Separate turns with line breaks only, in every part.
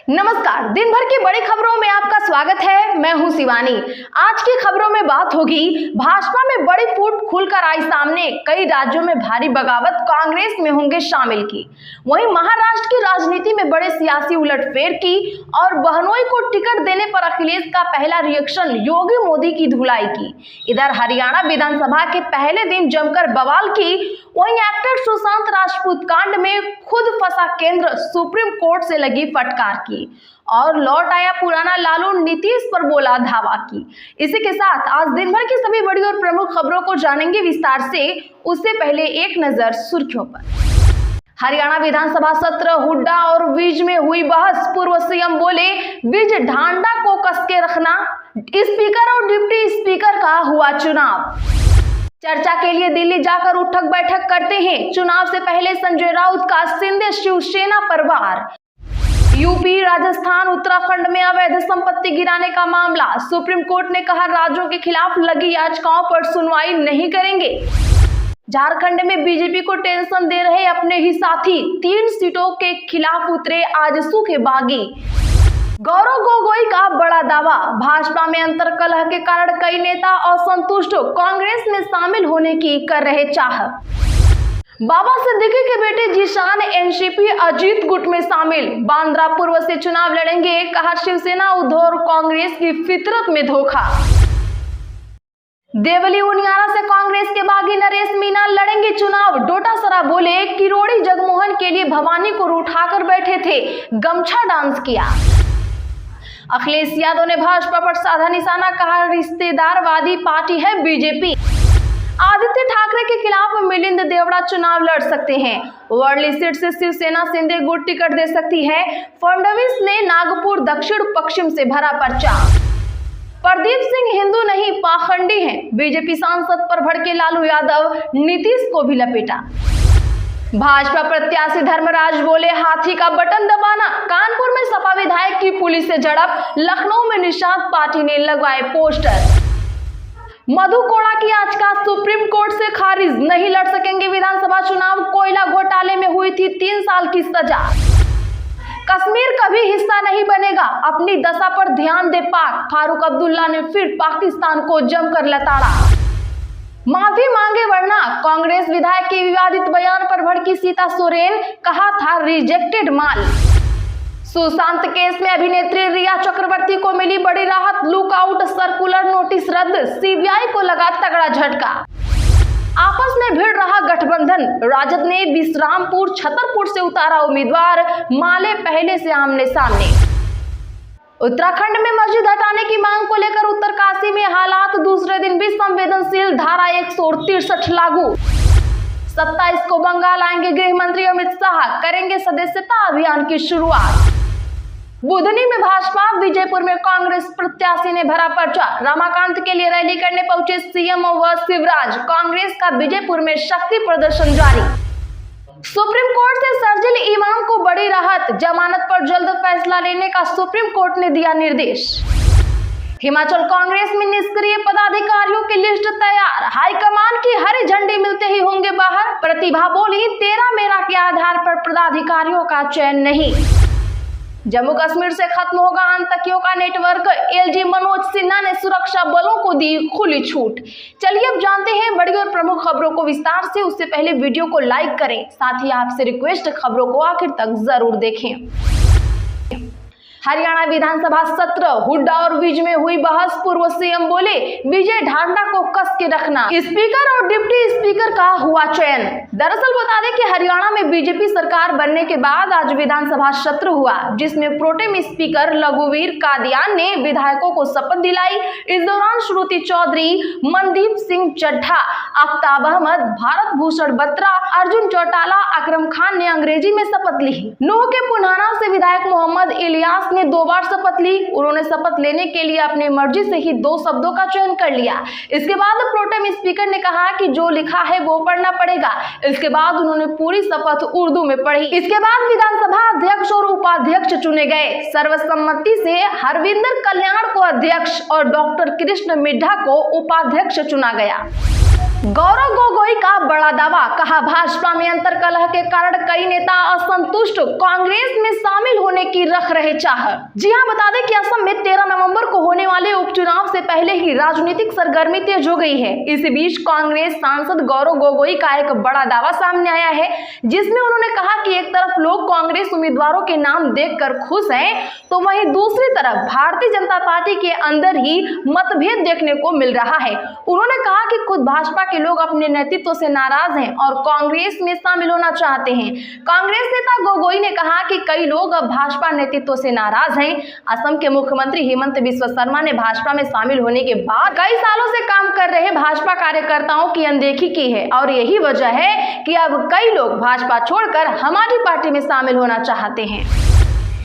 नमस्कार, दिन भर की बड़ी खबरों में आपका स्वागत है। मैं हूं शिवानी। आज की खबरों में बात होगी, भाजपा में बड़ी फूट खुलकर आई सामने, कई राज्यों में भारी बगावत कांग्रेस में होंगे शामिल की। वहीं महाराष्ट्र की राजनीति में बड़े सियासी उलटफेर की और बहनोई को टिकट देने पर अखिलेश का पहला रिएक्शन, योगी मोदी की धुलाई की। इधर हरियाणा विधानसभा के पहले दिन जमकर बवाल की। वहीं एक्टर सुशांत राजपूत कांड में खुद फंसा केंद्र, सुप्रीम कोर्ट से लगी फटकार की और लौट आया पुराना लालू, नीतीश पर बोला धावा की। इसी के साथ आज दिन भर की सभी बड़ी और प्रमुख खबरों को जानेंगे विस्तार से। उससे पहले एक नजर सुर्खियों पर। हरियाणा विधानसभा सत्र, हुड्डा और विज में हुई बहस। पूर्व सीएम बोले, विज ढांडा को कस के रखना। स्पीकर और डिप्टी स्पीकर का हुआ चुनाव। चर्चा के लिए दिल्ली जाकर उठक बैठक करते हैं। चुनाव से पहले संजय राउत का शिंदे शिवसेना पर वार। यूपी, राजस्थान, उत्तराखंड में अवैध संपत्ति गिराने का मामला। सुप्रीम कोर्ट ने कहा, राज्यों के खिलाफ लगी याचिकाओं पर सुनवाई नहीं करेंगे। झारखंड में बीजेपी को टेंशन दे रहे अपने ही साथी, 3 सीटों के खिलाफ उतरे आजसू के बागी। गौरव गोगोई का बड़ा दावा, भाजपा में अंतर्कलह के कारण कई नेता असंतुष्ट, कांग्रेस में शामिल होने की कर रहे चाह। बाबा सिद्दीकी के बेटे जीशान एनसीपी अजीत गुट में शामिल, बांद्रा पूर्व से चुनाव लड़ेंगे। कहा, शिवसेना, उद्धव और कांग्रेस की फितरत में धोखा। देवली उनियारा से कांग्रेस के बागी नरेश मीना लड़ेंगे चुनाव। डोटासरा बोले, किरोड़ी जगमोहन के लिए भवानी को उठाकर बैठे थे, गमछा डांस किया। अखिलेश यादव ने भाजपा पर साधा निशाना, कहा रिश्तेदारवादी पार्टी है बीजेपी। आदित्य ठाकरे के खिलाफ मिलिंद देवड़ा चुनाव लड़ सकते हैं। वर्ली सीट से शिवसेना शिंदे गुट टिकट दे सकती है। फडणवीस ने नागपुर दक्षिण पश्चिम से भरा पर्चा। प्रदीप सिंह हिंदू नहीं पाखंडी हैं। बीजेपी सांसद पर भड़के लालू यादव, नीतीश को भी लपेटा। भाजपा प्रत्याशी धर्मराज बोले, हाथी का बटन दबाना। कानपुर में सपा विधायक की पुलिस से झड़प। लखनऊ में निषाद पार्टी ने लगवाए पोस्टर। मधु कोड़ा की याचिका सुप्रीम कोर्ट से खारिज, नहीं लड़ सकेंगे विधानसभा चुनाव। कोयला घोटाले में हुई थी 3 साल की सजा। कश्मीर कभी हिस्सा नहीं बनेगा, अपनी दशा पर ध्यान दे पाक। फारूक अब्दुल्ला ने फिर पाकिस्तान को जमकर लताड़ा। माफी मांगे वरना, कांग्रेस विधायक के विवादित बयान पर भड़की सीता सोरेन, कहा था रिजेक्टेड माल। सुशांत केस में अभिनेत्री रिया चक्रवर्ती को मिली बड़ी राहत। लुकआउट सर्कुलर नोटिस रद्द, सीबीआई को लगा तगड़ा झटका। आपस में भिड़ रहा गठबंधन, राजद ने विश्रामपुर छतरपुर से उतारा उम्मीदवार। माले पहले से आमने सामने। उत्तराखंड में मस्जिद हटाने की मांग को लेकर उत्तरकाशी में हालात दूसरे दिन भी संवेदनशील। धारा 163 लागू। 27 को बंगाल आएंगे गृह मंत्री अमित शाह, करेंगे सदस्यता अभियान की शुरुआत। बुधनी में भाजपा, विजयपुर में कांग्रेस प्रत्याशी ने भरा पर्चा। रमाकांत के लिए रैली करने पहुंचे सीएम व शिवराज। कांग्रेस का विजयपुर में शक्ति प्रदर्शन जारी। सुप्रीम कोर्ट से शर्जील इमाम को बड़ी राहत, जमानत पर जल्द फैसला लेने का सुप्रीम कोर्ट ने दिया निर्देश। हिमाचल कांग्रेस में निष्क्रिय पदाधिकारियों की लिस्ट तैयार, हाईकमान की हरी झंडी मिलते ही होंगे बाहर। प्रतिभा बोली, तेरा मेरा के आधार पर पदाधिकारियों का चयन नहीं। जम्मू कश्मीर से खत्म होगा आतंकियों का नेटवर्क। एलजी मनोज सिन्हा ने सुरक्षा बलों को दी खुली छूट। चलिए अब जानते हैं बड़ी और प्रमुख खबरों को विस्तार से। उससे पहले वीडियो को लाइक करें, साथ ही आपसे रिक्वेस्ट, खबरों को आखिर तक जरूर देखें। हरियाणा विधानसभा सत्र, हुड्डा और विज में हुई बहस। पूर्व सीएम बोले, विजय ढांडा को कस के रखना। स्पीकर और डिप्टी स्पीकर का हुआ चयन। दरअसल बता दें कि हरियाणा में बीजेपी सरकार बनने के बाद आज विधानसभा सत्र हुआ, जिसमें प्रोटेम स्पीकर लघुवीर कादियान ने विधायकों को शपथ दिलाई। इस दौरान श्रुति चौधरी, मनदीप सिंह चड्ढा, आफ्ताब अहमद, भारत भूषण बत्रा, अर्जुन चौटाला, अकरम खान ने अंग्रेजी में शपथ ली। नूह के पुनाना से विधायक मोहम्मद इलियास ने 2 बार शपथ ली। उन्होंने शपथ लेने के लिए अपनी मर्जी से ही 2 शब्दों का चयन कर लिया। इसके बाद प्रोटेम स्पीकर ने कहा कि जो लिखा है वो पढ़ना पड़ेगा। इसके बाद उन्होंने पूरी शपथ उर्दू में पढ़ी। इसके बाद विधानसभा अध्यक्ष और उपाध्यक्ष चुने गए। सर्वसम्मति से हरविंदर कल्याण को अध्यक्ष और डॉक्टर कृष्ण मिड्ढा को उपाध्यक्ष चुना गया। गौरव गोगोई का बड़ा दावा, कहा भाजपा में अंतर्कलह के कारण कई नेता असंतुष्ट, कांग्रेस में शामिल होने की रख रहे चाह। जी हां, बता दें कि असम में 13 नवंबर को होने वाले उपचुनाव से पहले ही राजनीतिक सरगर्मी तेज हो गई है। इसी बीच कांग्रेस सांसद गौरव गोगोई का एक बड़ा दावा सामने आया है, जिसमें उन्होंने कहा कि एक तरफ लोग कांग्रेस उम्मीदवारों के नाम देखकर खुश हैं, तो वहीं दूसरी तरफ भारतीय जनता पार्टी के अंदर ही मतभेद देखने को मिल रहा है। उन्होंने कहा कि खुद भाजपा के लोग अपने नेतृत्व से नाराज हैं और कांग्रेस में शामिल होना चाहते हैं। कांग्रेस नेता गोगोई ने कहा कि कई लोग अब भाजपा नेतृत्व से नाराज हैं। असम के मुख्यमंत्री हेमंत बिस्वा शर्मा ने भाजपा में शामिल होने के बाद कई सालों से काम कर रहे भाजपा कार्यकर्ताओं की अनदेखी की है और यही वजह है कि अब कई लोग भाजपा छोड़कर हमारी पार्टी में शामिल होना चाहते हैं।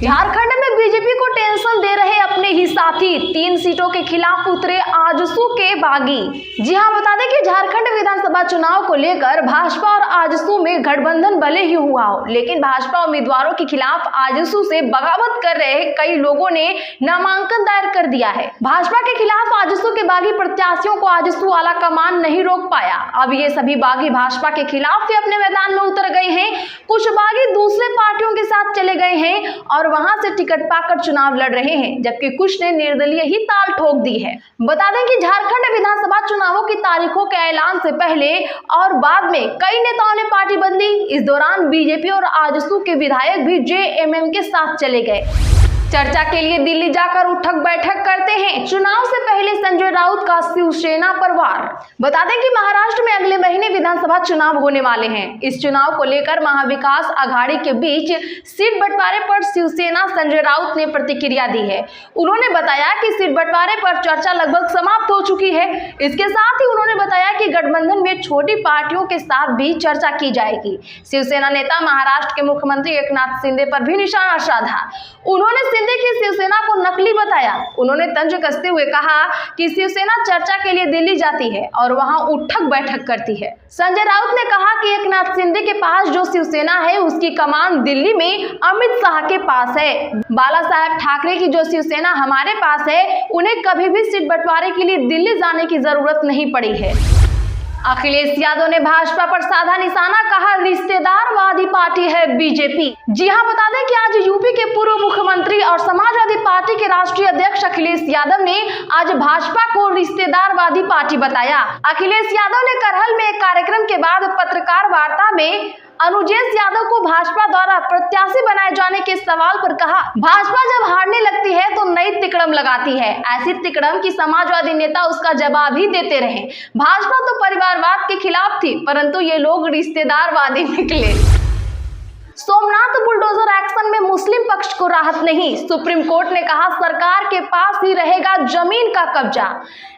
झारखंड में बीजेपी को टेंशन दे रहे अपने ही साथी, 3 सीटों के खिलाफ उतरे आजसू के बागी। जी हां, बता दें कि झारखंड विधानसभा चुनाव को लेकर भाजपा और आजसू में गठबंधन भले ही हुआ हो, लेकिन भाजपा उम्मीदवारों के खिलाफ आजसू से बगावत कर रहे कई लोगों ने नामांकन दायर कर दिया है। भाजपा के खिलाफ आजसू के बागी प्रत्याशियों को आजसू आला कमान नहीं रोक पाया। अब ये सभी बागी भाजपा के खिलाफ भी अपने मैदान में उतर गए हैं। कुछ बागी दूसरे पार्टियों के साथ चले गए हैं और वहां से टिकट पाकर चुनाव लड़ रहे हैं, जबकि कुछ ने निर्दलीय ही ताल ठोक दी है। बता दें कि झारखंड विधानसभा चुनावों की तारीखों के ऐलान से पहले और बाद में कई नेताओं ने पार्टी बदली। इस दौरान बीजेपी और आजसू के विधायक भी जेएमएम के साथ चले गए। चर्चा के लिए दिल्ली जाकर उठक बैठक करते हैं चुनाव से पहले संजय राउत का शिवसेना पर वार। बता दें कि महाराष्ट्र में अगले महीने विधानसभा चुनाव होने वाले हैं। इस चुनाव को लेकर महाविकास आघाड़ी के बीच सीट बंटवारे पर शिवसेना संजय राउत ने प्रतिक्रिया दी है। उन्होंने बताया कि सीट बंटवारे पर चर्चा लगभग समाप्त हो चुकी है। इसके साथ ही उन्होंने बताया कि गठबंधन में छोटी पार्टियों के साथ भी चर्चा की जाएगी। शिवसेना नेता महाराष्ट्र के मुख्यमंत्री एकनाथ शिंदे पर भी निशाना साधा। उन्होंने शिंदे की शिवसेना को नकली बताया। उन्होंने तंज कसते हुए कहा कि शिवसेना चर्चा के लिए दिल्ली जाती है और वहां उठक बैठक करती है। संजय राउत ने कहा कि एकनाथ शिंदे के पास जो शिवसेना है उसकी कमान दिल्ली में अमित शाह के पास है। बाला साहेब ठाकरे की जो शिवसेना हमारे पास है, उन्हें कभी भी सीट बंटवारे के लिए दिल्ली जाने की जरूरत नहीं पड़ी है। अखिलेश यादव ने भाजपा पर साधा निशाना, कहा रिश्तेदारवादी पार्टी है बीजेपी। जी हां, बता दें कि आज यूपी के पूर्व मुख्यमंत्री और समाजवादी पार्टी के राष्ट्रीय अध्यक्ष अखिलेश यादव ने आज भाजपा को रिश्तेदारवादी पार्टी बताया। अखिलेश यादव ने करहल में एक कार्यक्रम के बाद पत्रकार वार्ता में अनुजेश यादव को भाजपा द्वारा प्रत्याशी बनाए जाने के सवाल पर कहा, भाजपा जब हारने लगती है तो नई तिकड़म लगाती है। ऐसी तिकड़म की समाजवादी नेता उसका जवाब ही देते रहे। भाजपा तो परिवारवाद के खिलाफ थी, परंतु ये लोग रिश्तेदारवादी निकले। सोमनाथ बुलडोजर एक्शन में मुस्लिम पक्ष को राहत नहीं, सुप्रीम कोर्ट ने कहा सरकार के पास ही रहेगा जमीन का कब्जा।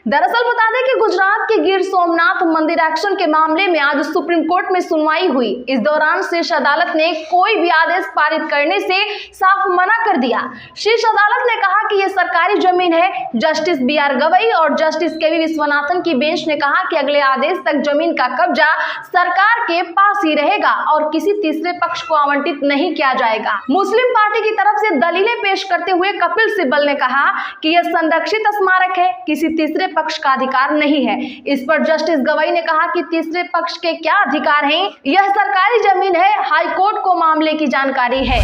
दरअसल बता दें कि गुजरात के गिर सोमनाथ मंदिर एक्शन के मामले में आज सुप्रीम कोर्ट में सुनवाई हुई। इस दौरान शीर्ष अदालत ने कोई भी आदेश पारित करने से साफ मना कर दिया। शीर्ष अदालत ने कहा कि यह सरकारी जमीन है। जस्टिस BR गवई और जस्टिस KV विश्वनाथन की बेंच ने कहा कि अगले आदेश तक जमीन का कब्जा सरकार के पास ही रहेगा और किसी तीसरे पक्ष को आवंटित नहीं किया जाएगा। मुस्लिम पार्टी की तरफ से दलीलें पेश करते हुए कपिल सिब्बल ने कहा कि यह संरक्षित स्मारक है, किसी तीसरे पक्ष का अधिकार नहीं है। इस पर जस्टिस गवई ने कहा कि तीसरे पक्ष के क्या अधिकार हैं, यह सरकारी जमीन है, हाईकोर्ट को मामले की जानकारी है।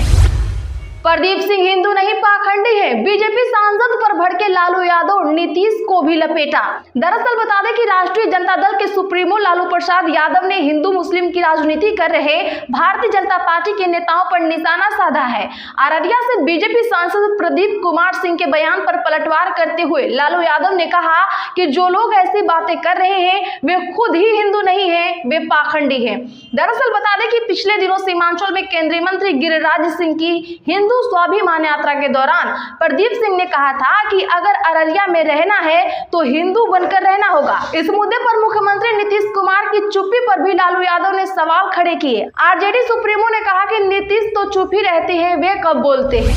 प्रदीप सिंह हिंदू नहीं पाखंडी है, बीजेपी सांसद पर भड़के लालू यादव नीतीश को भी लपेटा। दरअसल बता दें कि राष्ट्रीय जनता दल के सुप्रीमो लालू प्रसाद यादव ने हिंदू मुस्लिम की राजनीति कर रहे भारतीय जनता पार्टी के नेताओं पर निशाना साधा है। अररिया से बीजेपी सांसद प्रदीप कुमार सिंह के बयान पर पलटवार करते हुए लालू यादव ने कहा कि जो लोग ऐसी बातें कर रहे हैं वे खुद ही हिंदू नहीं है, वे पाखंडी है। दरअसल बता दें कि पिछले दिनों सीमांचल में केंद्रीय मंत्री गिरिराज सिंह की हिंदू स्वाभिमान यात्रा के दौरान प्रदीप सिंह ने कहा था कि अगर अररिया में रहना है तो हिंदू बनकर रहना होगा। इस मुद्दे पर मुख्यमंत्री नीतीश कुमार की चुप्पी पर भी लालू यादव ने सवाल खड़े किए। आरजेडी सुप्रीमो ने कहा कि नीतीश तो चुप ही रहते हैं, वे कब बोलते हैं।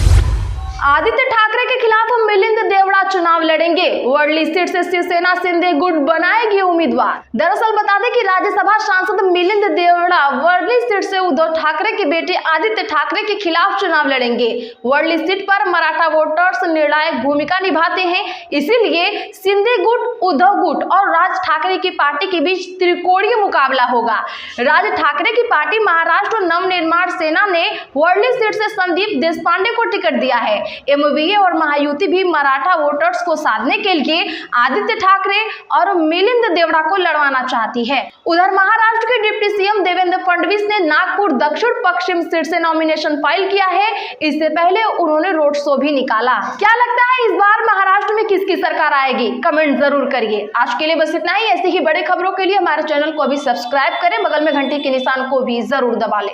आदित्य ठाकरे के खिलाफ मिलिंद देवड़ा चुनाव लड़ेंगे। वर्ली सीट से शिवसेना शिंदे गुट बनाएगी उम्मीदवार। दरअसल बता दें कि राज्यसभा सांसद मिलिंद देवड़ा वर्ली सीट से उद्धव ठाकरे के बेटे आदित्य ठाकरे के खिलाफ चुनाव लड़ेंगे। वर्ली सीट पर मराठा वोटर्स निर्णायक भूमिका निभाते हैं, इसीलिए शिंदे गुट, उद्धव गुट और राज ठाकरे की पार्टी के बीच त्रिकोणीय मुकाबला होगा। राज ठाकरे की पार्टी महाराष्ट्र नवनिर्माण सेना ने वर्ली सीट से संदीप देशपांडे को टिकट दिया है। एमवीए और महायुति भी मराठा वोटर्स को साधने के लिए आदित्य ठाकरे और मिलिंद देवड़ा को लड़वाना चाहती है। उधर महाराष्ट्र के डिप्टी सीएम देवेंद्र फडणवीस ने नागपुर दक्षिण पश्चिम सीट से नॉमिनेशन फाइल किया है। इससे पहले उन्होंने रोड शो भी निकाला। क्या लगता है इस बार महाराष्ट्र में किसकी सरकार आएगी? कमेंट जरूर करिए। आज के लिए बस इतना ही। ऐसी ही बड़ी खबरों के लिए हमारे चैनल को भी सब्सक्राइब करें, बगल में घंटी के निशान को भी जरूर दबा लें।